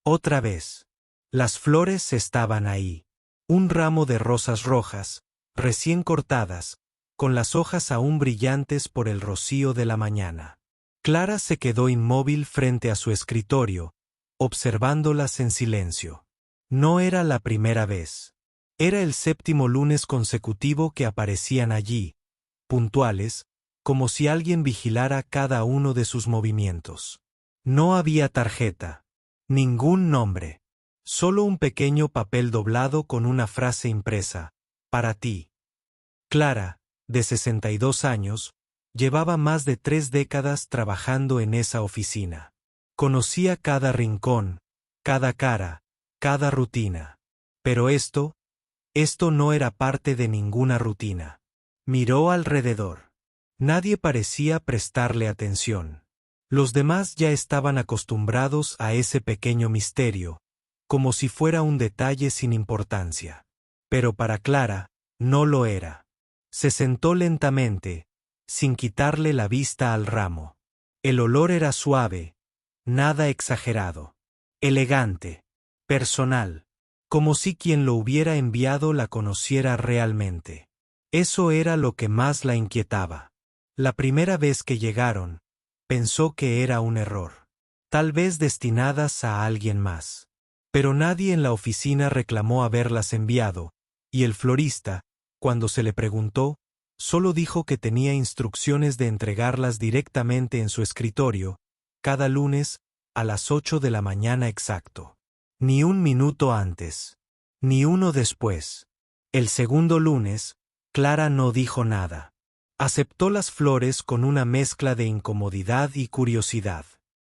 Otra vez. Las flores estaban ahí. Un ramo de rosas rojas, recién cortadas, con las hojas aún brillantes por el rocío de la mañana. Clara se quedó inmóvil frente a su escritorio, observándolas en silencio. No era la primera vez. Era el 7º lunes consecutivo que aparecían allí, puntuales, como si alguien vigilara cada uno de sus movimientos. No había tarjeta, ningún nombre, solo un pequeño papel doblado con una frase impresa: para ti. Clara, de 62 años, llevaba más de 3 décadas trabajando en esa oficina. Conocía cada rincón, cada cara, cada rutina. Pero esto no era parte de ninguna rutina. Miró alrededor. Nadie parecía prestarle atención. Los demás ya estaban acostumbrados a ese pequeño misterio, como si fuera un detalle sin importancia. Pero para Clara, no lo era. Se sentó lentamente, sin quitarle la vista al ramo. El olor era suave, nada exagerado. Elegante, personal, como si quien lo hubiera enviado la conociera realmente. Eso era lo que más la inquietaba. La primera vez que llegaron, pensó que era un error. Tal vez destinadas a alguien más. Pero nadie en la oficina reclamó haberlas enviado, y el florista, cuando se le preguntó, solo dijo que tenía instrucciones de entregarlas directamente en su escritorio, cada lunes, a las 8 de la mañana exacto. Ni un minuto antes. Ni uno después. El segundo lunes, Clara no dijo nada. Aceptó las flores con una mezcla de incomodidad y curiosidad.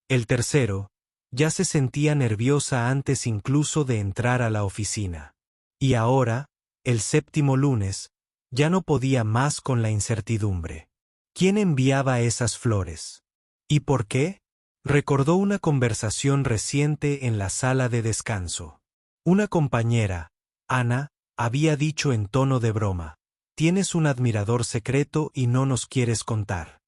El tercero, ya se sentía nerviosa antes incluso de entrar a la oficina. Y ahora, el 7º lunes, ya no podía más con la incertidumbre. ¿Quién enviaba esas flores? ¿Y por qué? Recordó una conversación reciente en la sala de descanso. Una compañera, Ana, había dicho en tono de broma: «Tienes un admirador secreto y no nos quieres contar».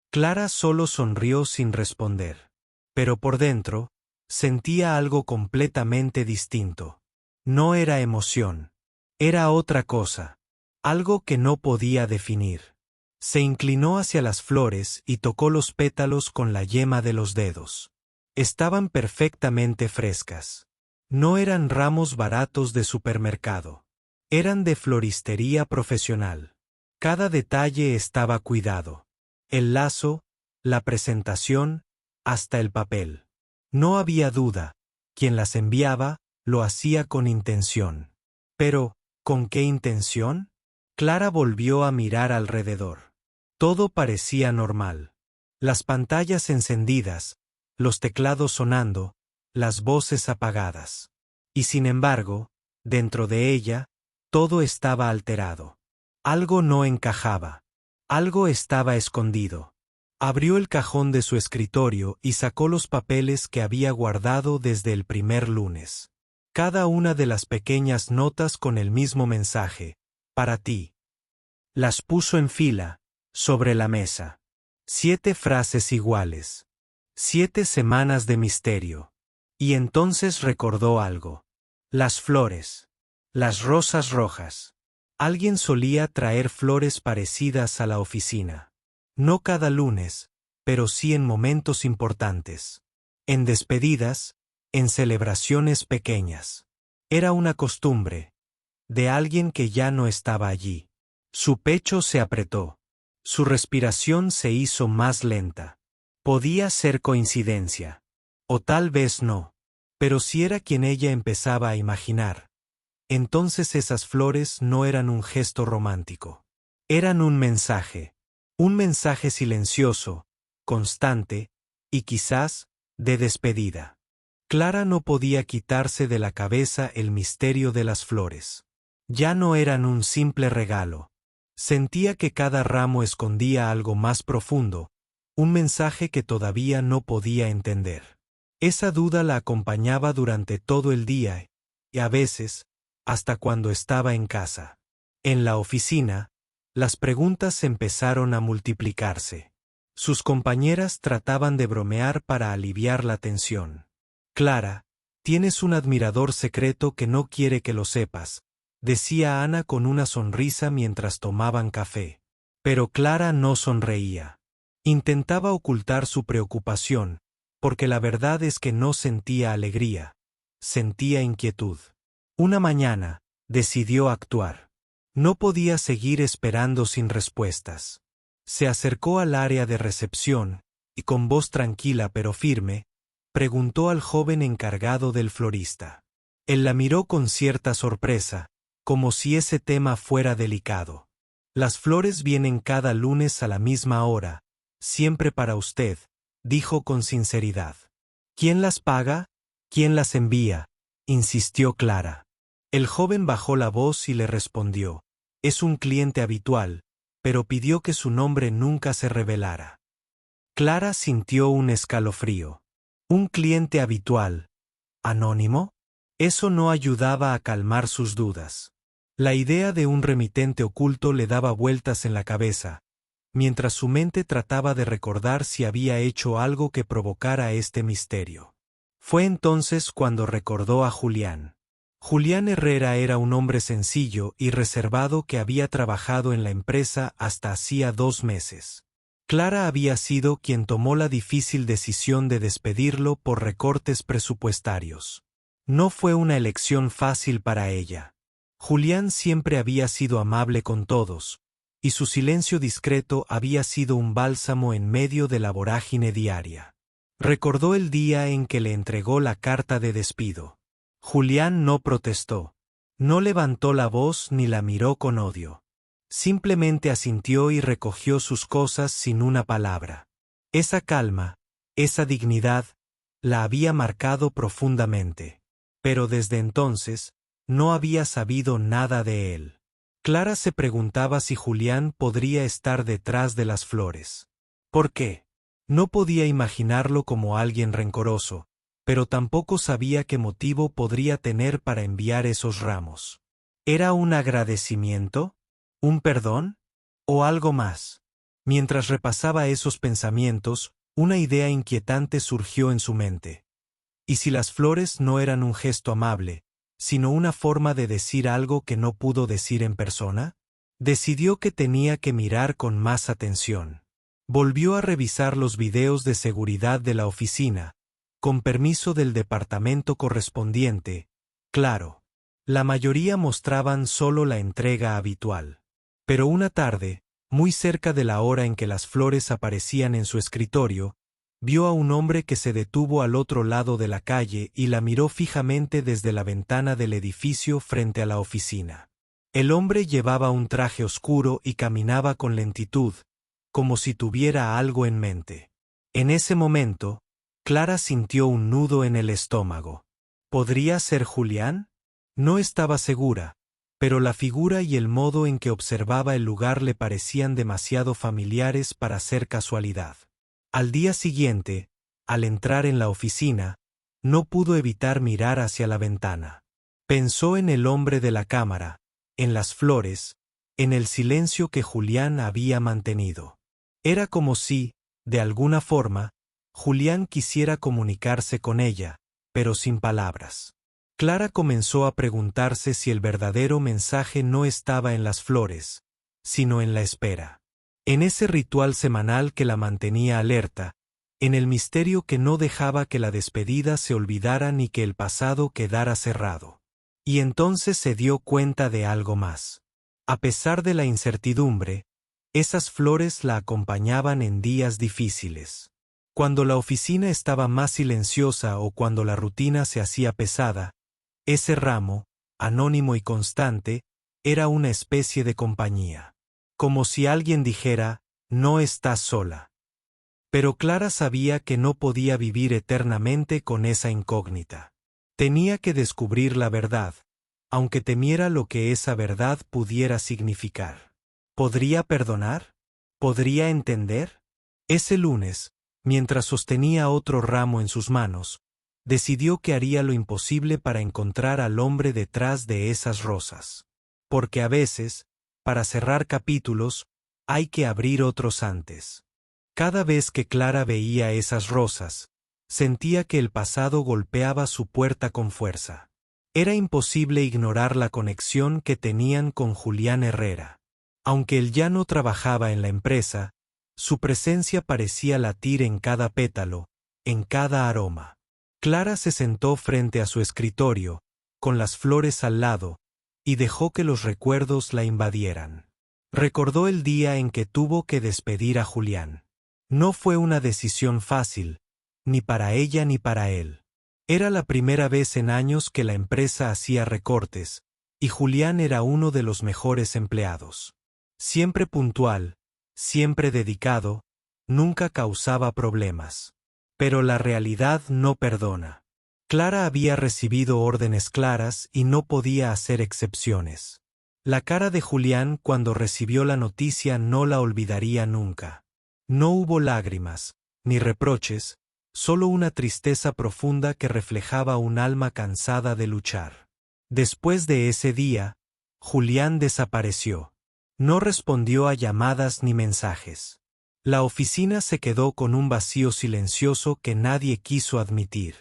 Clara solo sonrió sin responder. Pero por dentro, sentía algo completamente distinto. No era emoción. Era otra cosa. Algo que no podía definir. Se inclinó hacia las flores y tocó los pétalos con la yema de los dedos. Estaban perfectamente frescas. No eran ramos baratos de supermercado. Eran de floristería profesional. Cada detalle estaba cuidado. El lazo, la presentación, hasta el papel. No había duda, quien las enviaba, lo hacía con intención. Pero, ¿con qué intención? Clara volvió a mirar alrededor. Todo parecía normal. Las pantallas encendidas, los teclados sonando, las voces apagadas. Y sin embargo, dentro de ella, todo estaba alterado. Algo no encajaba. Algo estaba escondido. Abrió el cajón de su escritorio y sacó los papeles que había guardado desde el primer lunes. Cada una de las pequeñas notas con el mismo mensaje: para ti. Las puso en fila, sobre la mesa. 7 frases iguales. 7 semanas de misterio. Y entonces recordó algo. Las flores. Las rosas rojas. Alguien solía traer flores parecidas a la oficina. No cada lunes, pero sí en momentos importantes. En despedidas, en celebraciones pequeñas. Era una costumbre, de alguien que ya no estaba allí. Su pecho se apretó. Su respiración se hizo más lenta. Podía ser coincidencia. O tal vez no. Pero si era quien ella empezaba a imaginar, entonces esas flores no eran un gesto romántico. Eran un mensaje. Un mensaje silencioso, constante, y quizás, de despedida. Clara no podía quitarse de la cabeza el misterio de las flores. Ya no eran un simple regalo. Sentía que cada ramo escondía algo más profundo, un mensaje que todavía no podía entender. Esa duda la acompañaba durante todo el día, y a veces, hasta cuando estaba en casa. En la oficina, las preguntas empezaron a multiplicarse. Sus compañeras trataban de bromear para aliviar la tensión. Clara, Tienes un admirador secreto que no quiere que lo sepas, decía Ana con una sonrisa mientras tomaban café. Pero Clara no sonreía. Intentaba ocultar su preocupación, porque la verdad es que no sentía alegría, sentía inquietud. Una mañana, decidió actuar. No podía seguir esperando sin respuestas. Se acercó al área de recepción, y con voz tranquila pero firme, preguntó al joven encargado del florista. Él la miró con cierta sorpresa, como si ese tema fuera delicado. Las flores vienen cada lunes a la misma hora, siempre para usted, dijo con sinceridad. ¿Quién las paga? ¿Quién las envía? Insistió Clara. El joven bajó la voz y le respondió. Es un cliente habitual, pero pidió que su nombre nunca se revelara. Clara sintió un escalofrío. ¿Un cliente habitual? ¿Anónimo? Eso no ayudaba a calmar sus dudas. La idea de un remitente oculto le daba vueltas en la cabeza, mientras su mente trataba de recordar si había hecho algo que provocara este misterio. Fue entonces cuando recordó a Julián. Julián Herrera era un hombre sencillo y reservado que había trabajado en la empresa hasta hacía 2 meses. Clara había sido quien tomó la difícil decisión de despedirlo por recortes presupuestarios. No fue una elección fácil para ella. Julián siempre había sido amable con todos, y su silencio discreto había sido un bálsamo en medio de la vorágine diaria. Recordó el día en que le entregó la carta de despido. Julián no protestó. No levantó la voz ni la miró con odio. Simplemente asintió y recogió sus cosas sin una palabra. Esa calma, esa dignidad, la había marcado profundamente. Pero desde entonces, no había sabido nada de él. Clara se preguntaba si Julián podría estar detrás de las flores. ¿Por qué? No podía imaginarlo como alguien rencoroso, pero tampoco sabía qué motivo podría tener para enviar esos ramos. ¿Era un agradecimiento? ¿Un perdón? ¿O algo más? Mientras repasaba esos pensamientos, una idea inquietante surgió en su mente. ¿Y si las flores no eran un gesto amable, sino una forma de decir algo que no pudo decir en persona? Decidió que tenía que mirar con más atención. Volvió a revisar los videos de seguridad de la oficina, con permiso del departamento correspondiente, claro. La mayoría mostraban solo la entrega habitual. Pero una tarde, muy cerca de la hora en que las flores aparecían en su escritorio, vio a un hombre que se detuvo al otro lado de la calle y la miró fijamente desde la ventana del edificio frente a la oficina. El hombre llevaba un traje oscuro y caminaba con lentitud, como si tuviera algo en mente. En ese momento, Clara sintió un nudo en el estómago. ¿Podría ser Julián? No estaba segura, pero la figura y el modo en que observaba el lugar le parecían demasiado familiares para ser casualidad. Al día siguiente, al entrar en la oficina, no pudo evitar mirar hacia la ventana. Pensó en el hombre de la cámara, en las flores, en el silencio que Julián había mantenido. Era como si, de alguna forma, Julián quisiera comunicarse con ella, pero sin palabras. Clara comenzó a preguntarse si el verdadero mensaje no estaba en las flores, sino en la espera. En ese ritual semanal que la mantenía alerta, en el misterio que no dejaba que la despedida se olvidara ni que el pasado quedara cerrado. Y entonces se dio cuenta de algo más. A pesar de la incertidumbre, esas flores la acompañaban en días difíciles. Cuando la oficina estaba más silenciosa o cuando la rutina se hacía pesada, ese ramo, anónimo y constante, era una especie de compañía. Como si alguien dijera, no estás sola. Pero Clara sabía que no podía vivir eternamente con esa incógnita. Tenía que descubrir la verdad, aunque temiera lo que esa verdad pudiera significar. ¿Podría perdonar? ¿Podría entender? Ese lunes, mientras sostenía otro ramo en sus manos, decidió que haría lo imposible para encontrar al hombre detrás de esas rosas. Porque a veces, para cerrar capítulos, hay que abrir otros antes. Cada vez que Clara veía esas rosas, Sentía que el pasado golpeaba su puerta con fuerza. Era imposible ignorar la conexión que tenían con Julián Herrera. Aunque él ya no trabajaba en la empresa, su presencia parecía latir en cada pétalo, en cada aroma. Clara se sentó frente a su escritorio, con las flores al lado, y dejó que los recuerdos la invadieran. Recordó el día en que tuvo que despedir a Julián. No fue una decisión fácil, ni para ella ni para él. Era la primera vez en años que la empresa hacía recortes, y Julián era uno de los mejores empleados. Siempre puntual, siempre dedicado, nunca causaba problemas. Pero la realidad no perdona. Clara había recibido órdenes claras y no podía hacer excepciones. La cara de Julián cuando recibió la noticia no la olvidaría nunca. No hubo lágrimas, ni reproches, solo una tristeza profunda que reflejaba un alma cansada de luchar. Después de ese día, Julián desapareció. No respondió a llamadas ni mensajes. La oficina se quedó con un vacío silencioso que nadie quiso admitir.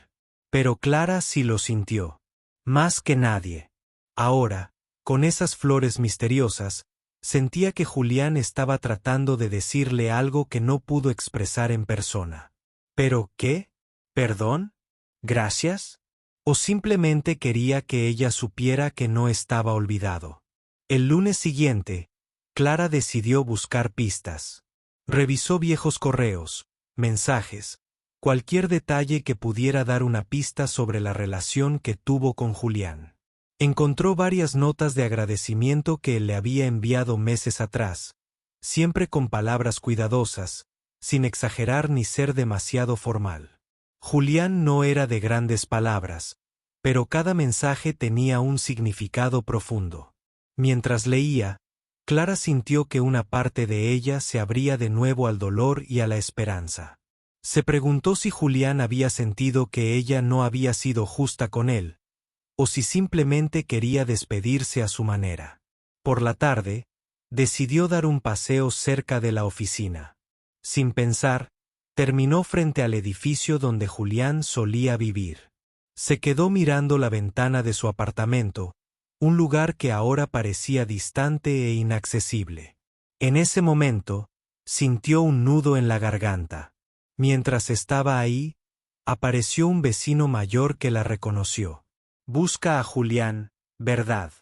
Pero Clara sí lo sintió. Más que nadie. Ahora, con esas flores misteriosas, sentía que Julián estaba tratando de decirle algo que no pudo expresar en persona. ¿Pero qué? ¿Perdón? ¿Gracias? ¿O simplemente quería que ella supiera que no estaba olvidado? El lunes siguiente, Clara decidió buscar pistas. Revisó viejos correos, mensajes, cualquier detalle que pudiera dar una pista sobre la relación que tuvo con Julián. Encontró varias notas de agradecimiento que él le había enviado meses atrás, siempre con palabras cuidadosas, sin exagerar ni ser demasiado formal. Julián no era de grandes palabras, pero cada mensaje tenía un significado profundo. Mientras leía, Clara sintió que una parte de ella se abría de nuevo al dolor y a la esperanza. Se preguntó si Julián había sentido que ella no había sido justa con él, o si simplemente quería despedirse a su manera. Por la tarde, decidió dar un paseo cerca de la oficina. Sin pensar, terminó frente al edificio donde Julián solía vivir. Se quedó mirando la ventana de su apartamento, un lugar que ahora parecía distante e inaccesible. En ese momento, sintió un nudo en la garganta. Mientras estaba ahí, apareció un vecino mayor que la reconoció. «Busca a Julián, ¿verdad?»,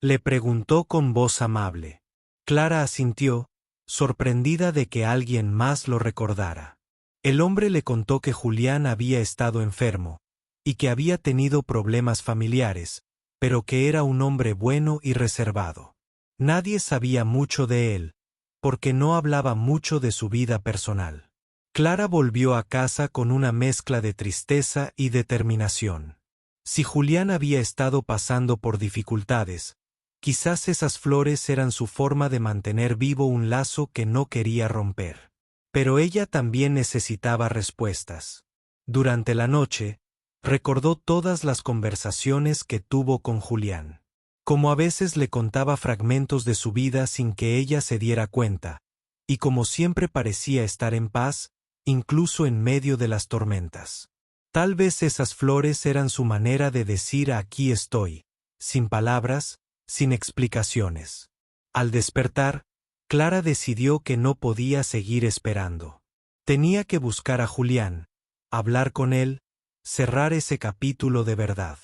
le preguntó con voz amable. Clara asintió, sorprendida de que alguien más lo recordara. El hombre le contó que Julián había estado enfermo, y que había tenido problemas familiares, pero que era un hombre bueno y reservado. Nadie sabía mucho de él, porque no hablaba mucho de su vida personal. Clara volvió a casa con una mezcla de tristeza y determinación. Si Julián había estado pasando por dificultades, quizás esas flores eran su forma de mantener vivo un lazo que no quería romper. Pero ella también necesitaba respuestas. Durante la noche, recordó todas las conversaciones que tuvo con Julián. Como a veces le contaba fragmentos de su vida sin que ella se diera cuenta, y como siempre parecía estar en paz, incluso en medio de las tormentas. Tal vez esas flores eran su manera de decir aquí estoy, sin palabras, sin explicaciones. Al despertar, Clara decidió que no podía seguir esperando. Tenía que buscar a Julián, hablar con él, cerrar ese capítulo de verdad.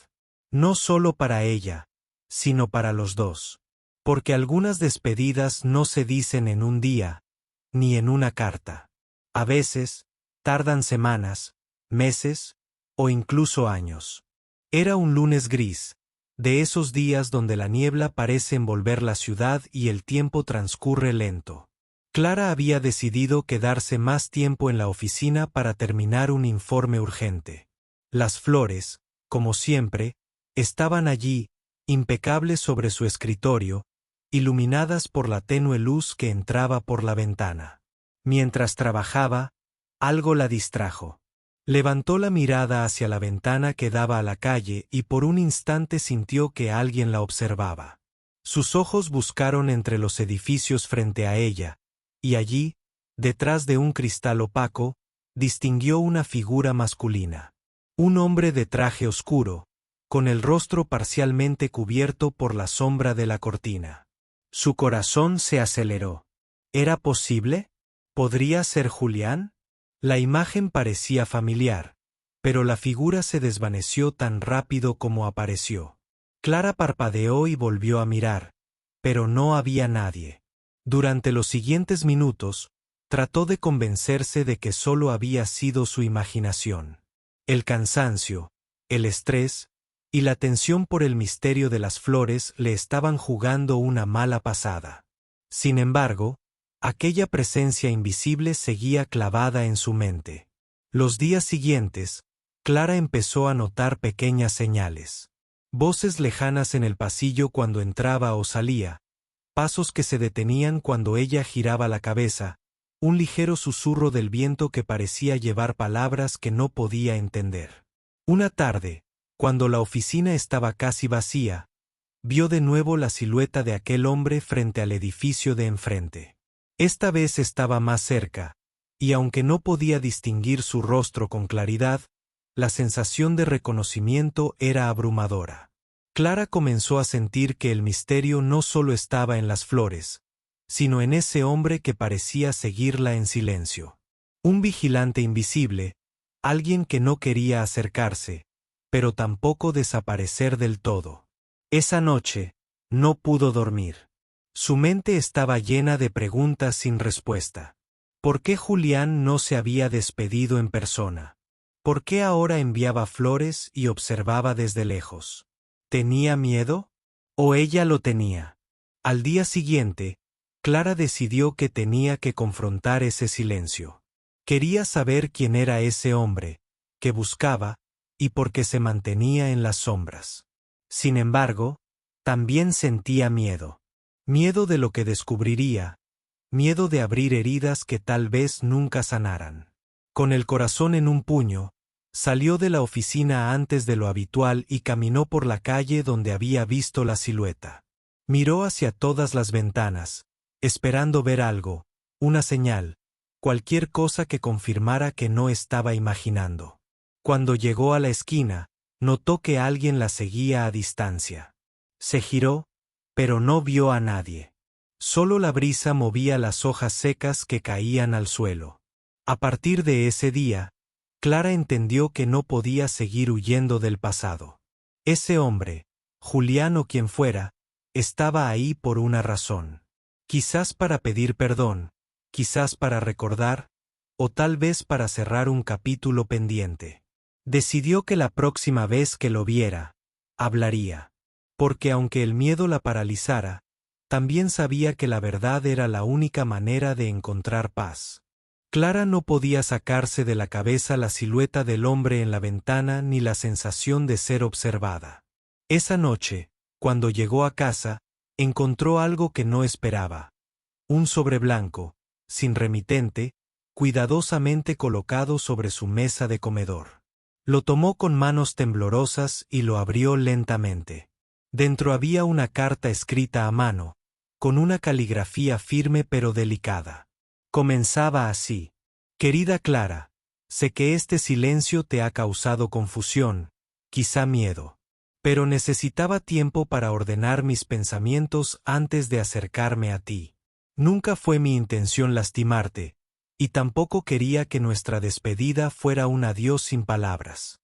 No solo para ella, sino para los dos. Porque algunas despedidas no se dicen en un día, ni en una carta. A veces, tardan semanas, meses, o incluso años. Era un lunes gris, de esos días donde la niebla parece envolver la ciudad y el tiempo transcurre lento. Clara había decidido quedarse más tiempo en la oficina para terminar un informe urgente. Las flores, como siempre, estaban allí, impecables sobre su escritorio, iluminadas por la tenue luz que entraba por la ventana. Mientras trabajaba, algo la distrajo. Levantó la mirada hacia la ventana que daba a la calle y por un instante sintió que alguien la observaba. Sus ojos buscaron entre los edificios frente a ella, y allí, detrás de un cristal opaco, distinguió una figura masculina. Un hombre de traje oscuro, con el rostro parcialmente cubierto por la sombra de la cortina. Su corazón se aceleró. ¿Era posible? ¿Podría ser Julián? La imagen parecía familiar, pero la figura se desvaneció tan rápido como apareció. Clara parpadeó y volvió a mirar, pero no había nadie. Durante los siguientes minutos, trató de convencerse de que solo había sido su imaginación. El cansancio, el estrés y la tensión por el misterio de las flores le estaban jugando una mala pasada. Sin embargo, aquella presencia invisible seguía clavada en su mente. Los días siguientes, Clara empezó a notar pequeñas señales. Voces lejanas en el pasillo cuando entraba o salía, pasos que se detenían cuando ella giraba la cabeza, un ligero susurro del viento que parecía llevar palabras que no podía entender. Una tarde, cuando la oficina estaba casi vacía, vio de nuevo la silueta de aquel hombre frente al edificio de enfrente. Esta vez estaba más cerca, y aunque no podía distinguir su rostro con claridad, la sensación de reconocimiento era abrumadora. Clara comenzó a sentir que el misterio no solo estaba en las flores, sino en ese hombre que parecía seguirla en silencio. Un vigilante invisible, alguien que no quería acercarse, pero tampoco desaparecer del todo. Esa noche, no pudo dormir. Su mente estaba llena de preguntas sin respuesta. ¿Por qué Julián no se había despedido en persona? ¿Por qué ahora enviaba flores y observaba desde lejos? ¿Tenía miedo? ¿O ella lo tenía? Al día siguiente, Clara decidió que tenía que confrontar ese silencio. Quería saber quién era ese hombre, que buscaba, y por qué se mantenía en las sombras. Sin embargo, también sentía miedo. Miedo de lo que descubriría, miedo de abrir heridas que tal vez nunca sanaran. Con el corazón en un puño, salió de la oficina antes de lo habitual y caminó por la calle donde había visto la silueta. Miró hacia todas las ventanas, esperando ver algo, una señal, cualquier cosa que confirmara que no estaba imaginando. Cuando llegó a la esquina, notó que alguien la seguía a distancia. Se giró, pero no vio a nadie. Solo la brisa movía las hojas secas que caían al suelo. A partir de ese día, Clara entendió que no podía seguir huyendo del pasado. Ese hombre, Julián o quien fuera, estaba ahí por una razón. Quizás para pedir perdón, quizás para recordar, o tal vez para cerrar un capítulo pendiente. Decidió que la próxima vez que lo viera, hablaría. Porque aunque el miedo la paralizara, también sabía que la verdad era la única manera de encontrar paz. Clara no podía sacarse de la cabeza la silueta del hombre en la ventana ni la sensación de ser observada. Esa noche, cuando llegó a casa, encontró algo que no esperaba. Un sobre blanco, sin remitente, cuidadosamente colocado sobre su mesa de comedor. Lo tomó con manos temblorosas y lo abrió lentamente. Dentro había una carta escrita a mano, con una caligrafía firme pero delicada. Comenzaba así: Querida Clara, sé que este silencio te ha causado confusión, quizá miedo. Pero necesitaba tiempo para ordenar mis pensamientos antes de acercarme a ti. Nunca fue mi intención lastimarte, y tampoco quería que nuestra despedida fuera un adiós sin palabras.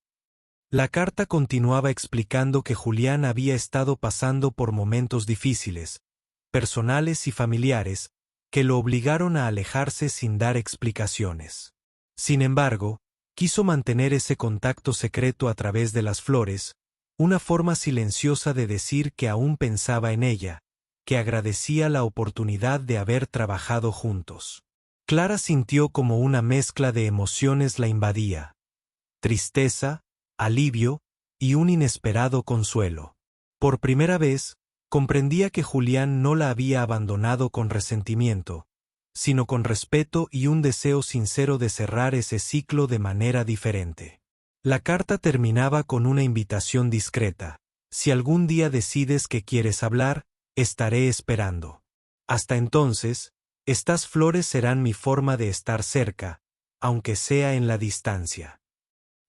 La carta continuaba explicando que Julián había estado pasando por momentos difíciles, personales y familiares, que lo obligaron a alejarse sin dar explicaciones. Sin embargo, quiso mantener ese contacto secreto a través de las flores, una forma silenciosa de decir que aún pensaba en ella, que agradecía la oportunidad de haber trabajado juntos. Clara sintió como una mezcla de emociones la invadía: tristeza, alivio y un inesperado consuelo. Por primera vez, comprendía que Julián no la había abandonado con resentimiento, sino con respeto y un deseo sincero de cerrar ese ciclo de manera diferente. La carta terminaba con una invitación discreta: si algún día decides que quieres hablar, estaré esperando. Hasta entonces, estas flores serán mi forma de estar cerca, aunque sea en la distancia.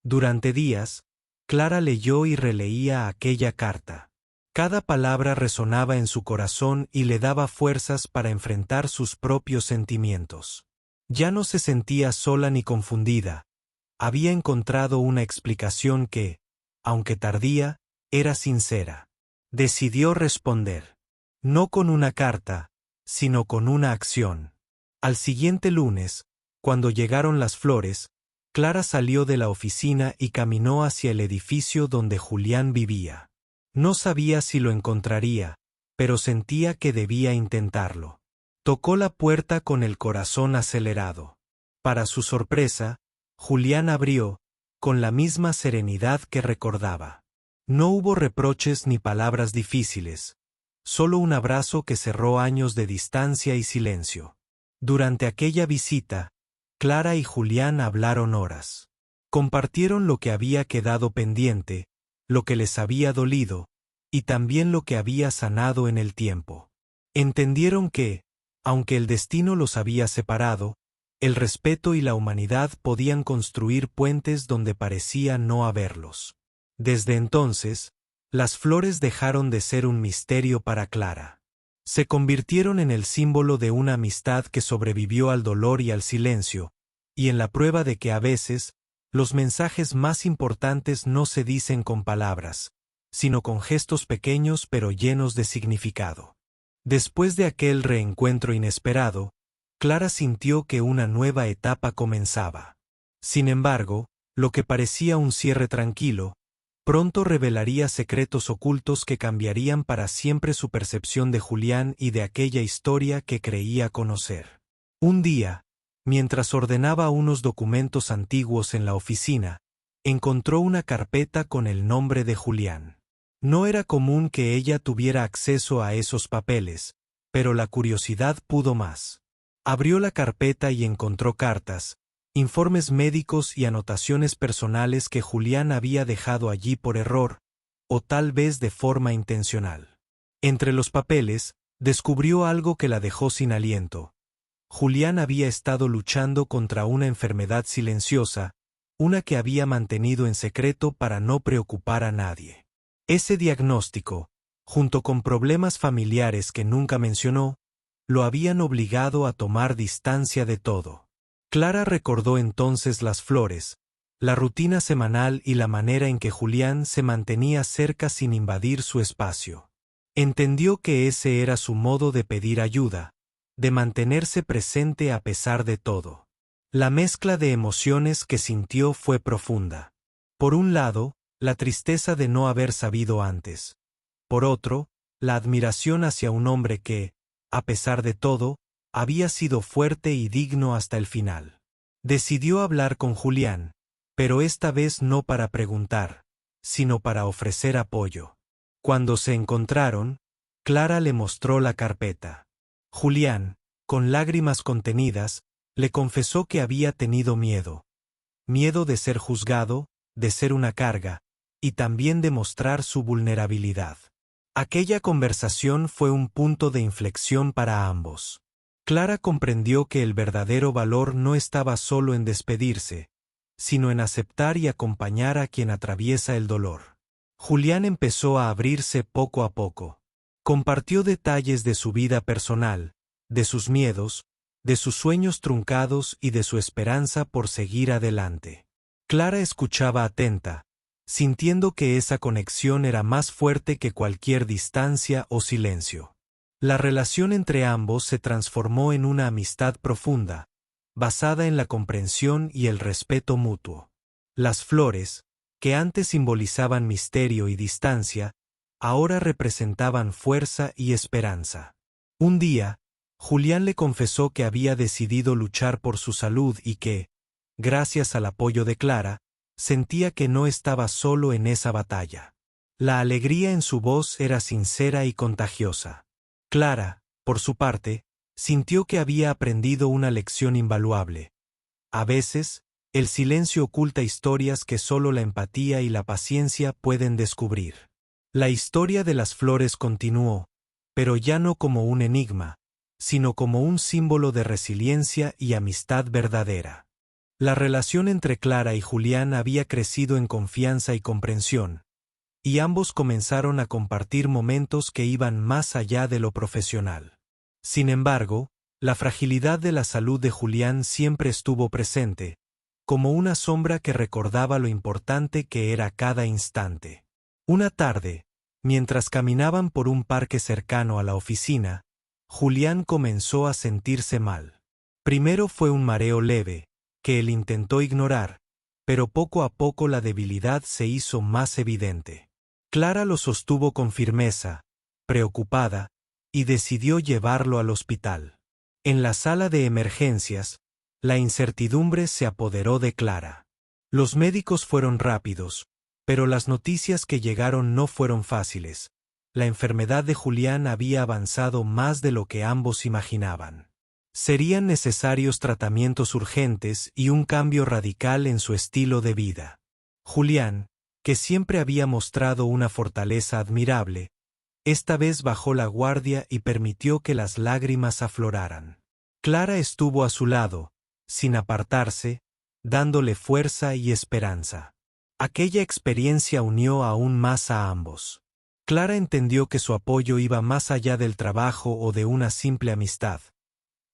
Durante días, Clara leyó y releía aquella carta. Cada palabra resonaba en su corazón y le daba fuerzas para enfrentar sus propios sentimientos. Ya no se sentía sola ni confundida. Había encontrado una explicación que, aunque tardía, era sincera. Decidió responder. No con una carta, sino con una acción. Al siguiente lunes, cuando llegaron las flores, Clara salió de la oficina y caminó hacia el edificio donde Julián vivía. No sabía si lo encontraría, pero sentía que debía intentarlo. Tocó la puerta con el corazón acelerado. Para su sorpresa, Julián abrió, con la misma serenidad que recordaba. No hubo reproches ni palabras difíciles, solo un abrazo que cerró años de distancia y silencio. Durante aquella visita, Clara y Julián hablaron horas. Compartieron lo que había quedado pendiente, lo que les había dolido, y también lo que había sanado en el tiempo. Entendieron que, aunque el destino los había separado, el respeto y la humanidad podían construir puentes donde parecía no haberlos. Desde entonces, las flores dejaron de ser un misterio para Clara. Se convirtieron en el símbolo de una amistad que sobrevivió al dolor y al silencio, y en la prueba de que a veces, los mensajes más importantes no se dicen con palabras, sino con gestos pequeños pero llenos de significado. Después de aquel reencuentro inesperado, Clara sintió que una nueva etapa comenzaba. Sin embargo, lo que parecía un cierre tranquilo, pronto revelaría secretos ocultos que cambiarían para siempre su percepción de Julián y de aquella historia que creía conocer. Un día, mientras ordenaba unos documentos antiguos en la oficina, encontró una carpeta con el nombre de Julián. No era común que ella tuviera acceso a esos papeles, pero la curiosidad pudo más. Abrió la carpeta y encontró cartas, informes médicos y anotaciones personales que Julián había dejado allí por error, o tal vez de forma intencional. Entre los papeles, descubrió algo que la dejó sin aliento. Julián había estado luchando contra una enfermedad silenciosa, una que había mantenido en secreto para no preocupar a nadie. Ese diagnóstico, junto con problemas familiares que nunca mencionó, lo habían obligado a tomar distancia de todo. Clara recordó entonces las flores, la rutina semanal y la manera en que Julián se mantenía cerca sin invadir su espacio. Entendió que ese era su modo de pedir ayuda, de mantenerse presente a pesar de todo. La mezcla de emociones que sintió fue profunda. Por un lado, la tristeza de no haber sabido antes. Por otro, la admiración hacia un hombre que, a pesar de todo, había sido fuerte y digno hasta el final. Decidió hablar con Julián, pero esta vez no para preguntar, sino para ofrecer apoyo. Cuando se encontraron, Clara le mostró la carpeta. Julián, con lágrimas contenidas, le confesó que había tenido miedo. Miedo de ser juzgado, de ser una carga, y también de mostrar su vulnerabilidad. Aquella conversación fue un punto de inflexión para ambos. Clara comprendió que el verdadero valor no estaba solo en despedirse, sino en aceptar y acompañar a quien atraviesa el dolor. Julián empezó a abrirse poco a poco. Compartió detalles de su vida personal, de sus miedos, de sus sueños truncados y de su esperanza por seguir adelante. Clara escuchaba atenta, sintiendo que esa conexión era más fuerte que cualquier distancia o silencio. La relación entre ambos se transformó en una amistad profunda, basada en la comprensión y el respeto mutuo. Las flores, que antes simbolizaban misterio y distancia, ahora representaban fuerza y esperanza. Un día, Julián le confesó que había decidido luchar por su salud y que, gracias al apoyo de Clara, sentía que no estaba solo en esa batalla. La alegría en su voz era sincera y contagiosa. Clara, por su parte, sintió que había aprendido una lección invaluable. A veces, el silencio oculta historias que solo la empatía y la paciencia pueden descubrir. La historia de las flores continuó, pero ya no como un enigma, sino como un símbolo de resiliencia y amistad verdadera. La relación entre Clara y Julián había crecido en confianza y comprensión, y ambos comenzaron a compartir momentos que iban más allá de lo profesional. Sin embargo, la fragilidad de la salud de Julián siempre estuvo presente, como una sombra que recordaba lo importante que era cada instante. Una tarde, mientras caminaban por un parque cercano a la oficina, Julián comenzó a sentirse mal. Primero fue un mareo leve, que él intentó ignorar, pero poco a poco la debilidad se hizo más evidente. Clara lo sostuvo con firmeza, preocupada, y decidió llevarlo al hospital. En la sala de emergencias, la incertidumbre se apoderó de Clara. Los médicos fueron rápidos, pero las noticias que llegaron no fueron fáciles. La enfermedad de Julián había avanzado más de lo que ambos imaginaban. Serían necesarios tratamientos urgentes y un cambio radical en su estilo de vida. Julián, que siempre había mostrado una fortaleza admirable, esta vez bajó la guardia y permitió que las lágrimas afloraran. Clara estuvo a su lado, sin apartarse, dándole fuerza y esperanza. Aquella experiencia unió aún más a ambos. Clara entendió que su apoyo iba más allá del trabajo o de una simple amistad.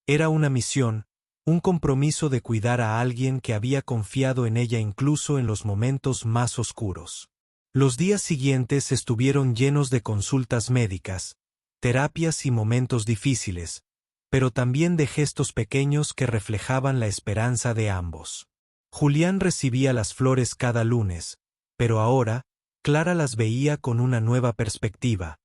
Era una misión, un compromiso de cuidar a alguien que había confiado en ella incluso en los momentos más oscuros. Los días siguientes estuvieron llenos de consultas médicas, terapias y momentos difíciles, pero también de gestos pequeños que reflejaban la esperanza de ambos. Julián recibía las flores cada lunes, pero ahora, Clara las veía con una nueva perspectiva.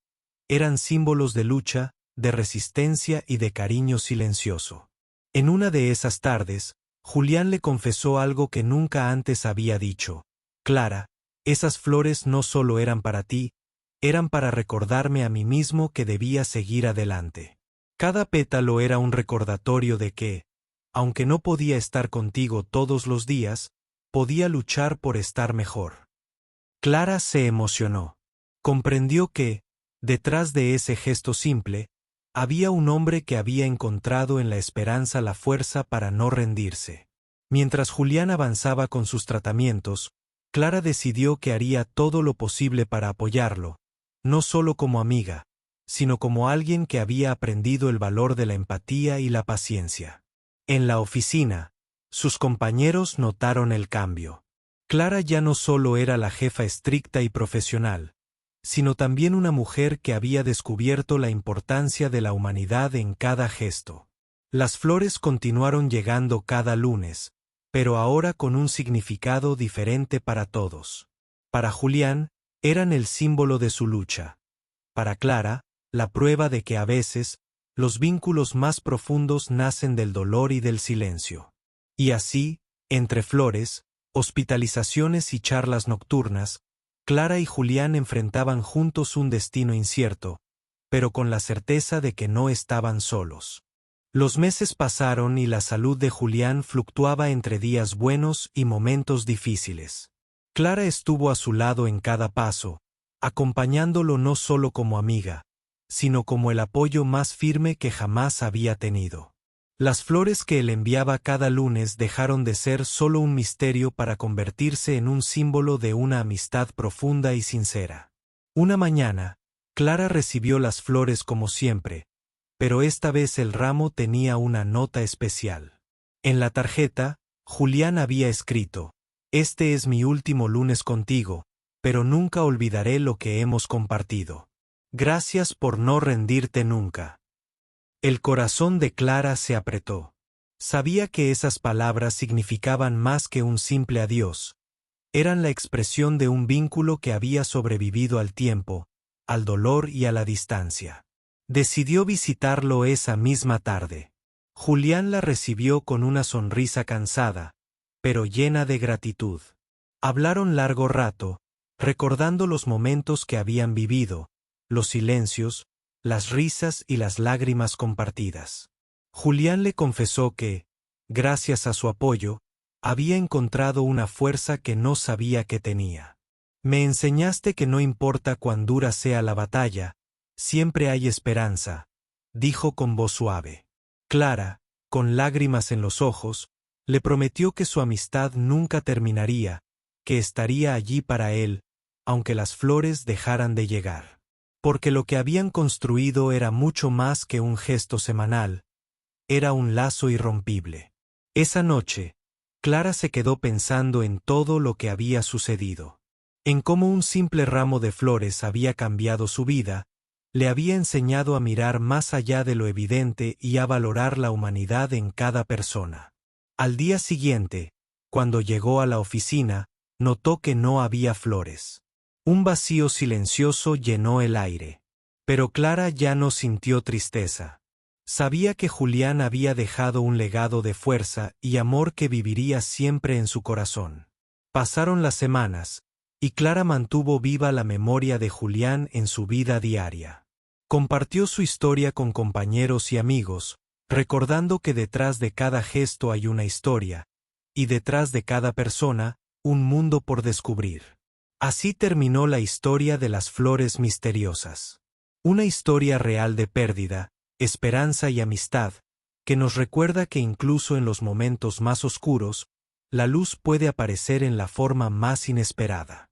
Eran símbolos de lucha, de resistencia y de cariño silencioso. En una de esas tardes, Julián le confesó algo que nunca antes había dicho. Clara, esas flores no solo eran para ti, eran para recordarme a mí mismo que debía seguir adelante. Cada pétalo era un recordatorio de que, aunque no podía estar contigo todos los días, podía luchar por estar mejor. Clara se emocionó. Comprendió que, detrás de ese gesto simple, había un hombre que había encontrado en la esperanza la fuerza para no rendirse. Mientras Julián avanzaba con sus tratamientos, Clara decidió que haría todo lo posible para apoyarlo, no solo como amiga, sino como alguien que había aprendido el valor de la empatía y la paciencia. En la oficina, sus compañeros notaron el cambio. Clara ya no solo era la jefa estricta y profesional, sino también una mujer que había descubierto la importancia de la humanidad en cada gesto. Las flores continuaron llegando cada lunes, pero ahora con un significado diferente para todos. Para Julián, eran el símbolo de su lucha. Para Clara, la prueba de que a veces, los vínculos más profundos nacen del dolor y del silencio. Y así, entre flores, hospitalizaciones y charlas nocturnas, Clara y Julián enfrentaban juntos un destino incierto, pero con la certeza de que no estaban solos. Los meses pasaron y la salud de Julián fluctuaba entre días buenos y momentos difíciles. Clara estuvo a su lado en cada paso, acompañándolo no solo como amiga, sino como el apoyo más firme que jamás había tenido. Las flores que él enviaba cada lunes dejaron de ser solo un misterio para convertirse en un símbolo de una amistad profunda y sincera. Una mañana, Clara recibió las flores como siempre, pero esta vez el ramo tenía una nota especial. En la tarjeta, Julián había escrito: «Este es mi último lunes contigo, pero nunca olvidaré lo que hemos compartido. Gracias por no rendirte nunca». El corazón de Clara se apretó. Sabía que esas palabras significaban más que un simple adiós. Eran la expresión de un vínculo que había sobrevivido al tiempo, al dolor y a la distancia. Decidió visitarlo esa misma tarde. Julián la recibió con una sonrisa cansada, pero llena de gratitud. Hablaron largo rato, recordando los momentos que habían vivido, los silencios, las risas y las lágrimas compartidas. Julián le confesó que, gracias a su apoyo, había encontrado una fuerza que no sabía que tenía. «Me enseñaste que no importa cuán dura sea la batalla, siempre hay esperanza», dijo con voz suave. Clara, con lágrimas en los ojos, Le prometió que su amistad nunca terminaría, que estaría allí para él, aunque las flores dejaran de llegar. Porque lo que habían construido era mucho más que un gesto semanal, era un lazo irrompible. Esa noche, Clara se quedó pensando en todo lo que había sucedido. En cómo un simple ramo de flores había cambiado su vida, le había enseñado a mirar más allá de lo evidente y a valorar la humanidad en cada persona. Al día siguiente, cuando llegó a la oficina, notó que no había flores. Un vacío silencioso llenó el aire. Pero Clara ya no sintió tristeza. Sabía que Julián había dejado un legado de fuerza y amor que viviría siempre en su corazón. Pasaron las semanas, y Clara mantuvo viva la memoria de Julián en su vida diaria. Compartió su historia con compañeros y amigos, recordando que detrás de cada gesto hay una historia, y detrás de cada persona, un mundo por descubrir. Así terminó la historia de las flores misteriosas. Una historia real de pérdida, esperanza y amistad, que nos recuerda que incluso en los momentos más oscuros, la luz puede aparecer en la forma más inesperada.